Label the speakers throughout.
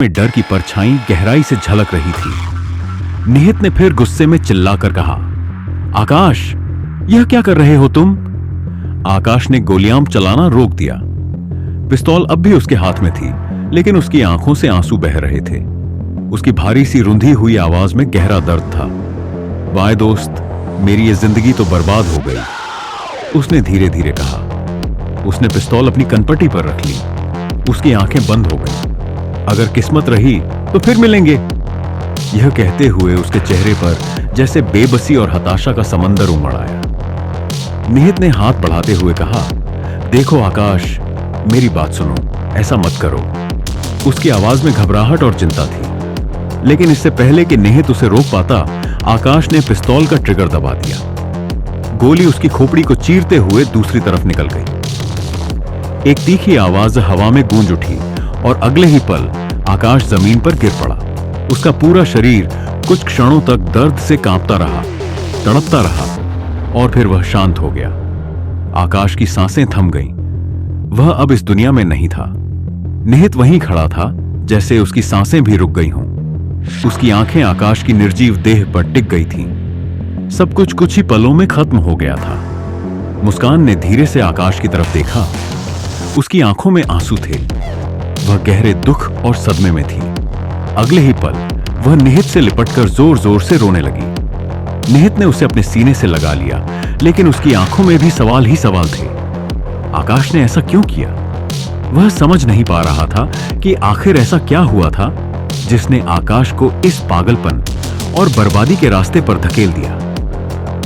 Speaker 1: में डर की परछाई गहराई से झलक रही थी। निहित ने फिर गुस्से में चिल्लाकर कहा, आकाश, यह क्या कर रहे हो तुम? आकाश ने गोलियां चलाना रोक दिया। पिस्तौल अब भी उसके हाथ में थी, लेकिन उसकी आंखों से आंसू बह रहे थे। उसकी भारी सी रुंधी हुई आवाज में गहरा दर्द था। वाय दोस्त, मेरी ये जिंदगी तो बर्बाद हो गई, उसने धीरे धीरे कहा। उसने पिस्तौल अपनी कनपटी पर रख ली। उसकी आंखें बंद हो गईं। अगर किस्मत रही तो फिर मिलेंगे। यह कहते हुए उसके चेहरे पर जैसे बेबसी और हताशा का समंदर उमड़ आया। निहित ने हाथ बढ़ाते हुए कहा, देखो आकाश, मेरी बात सुनो, ऐसा मत करो। उसकी आवाज में घबराहट और चिंता थी, लेकिन इससे पहले कि निहित उसे रोक पाता, आकाश ने पिस्तौल का ट्रिगर दबा दिया। गोली उसकी खोपड़ी को चीरते हुए दूसरी तरफ निकल गई। एक तीखी आवाज हवा में गूंज उठी और अगले ही पल आकाश जमीन पर गिर पड़ा। उसका पूरा शरीर कुछ क्षणों तक दर्द से कांपता रहा, तड़पता रहा, और फिर वह शांत हो गया। आकाश की सांसें थम गईं। वह अब इस दुनिया में नहीं था। निहित वहीं खड़ा था, जैसे उसकी सांसें भी रुक गई हों। उसकी आंखें आकाश की निर्जीव देह पर टिक गई थीं। सब कुछ ही पलों में खत्म हो गया था। मुस्कान ने धीरे से आकाश की तरफ देखा। उसकी आंखों में आंसू थे। वह गहरे दुख और सदमे में थी। अगले ही पल वह निहित से लिपटकर जोर जोर से रोने लगी। निहित ने उसे अपने सीने से लगा लिया, लेकिन उसकी आंखों में भी सवाल ही सवाल थे। आकाश ने ऐसा क्यों किया? वह समझ नहीं पा रहा था कि आखिर ऐसा क्या हुआ था जिसने आकाश को इस पागलपन और बर्बादी के रास्ते पर धकेल दिया।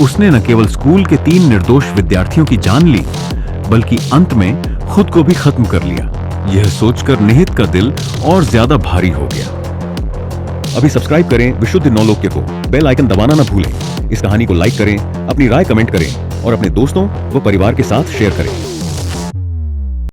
Speaker 1: उसने न केवल स्कूल के 3 निर्दोष विद्यार्थियों की जान ली, बल्कि अंत में खुद को भी खत्म कर लिया। यह सोचकर निहित का दिल और ज्यादा भारी हो गया। अभी सब्सक्राइब करें विशुद्ध नौलोक्य को, बेल आइकन दबाना न भूलें। इस कहानी को लाइक करें, अपनी राय कमेंट करें और अपने दोस्तों व परिवार के साथ शेयर करें।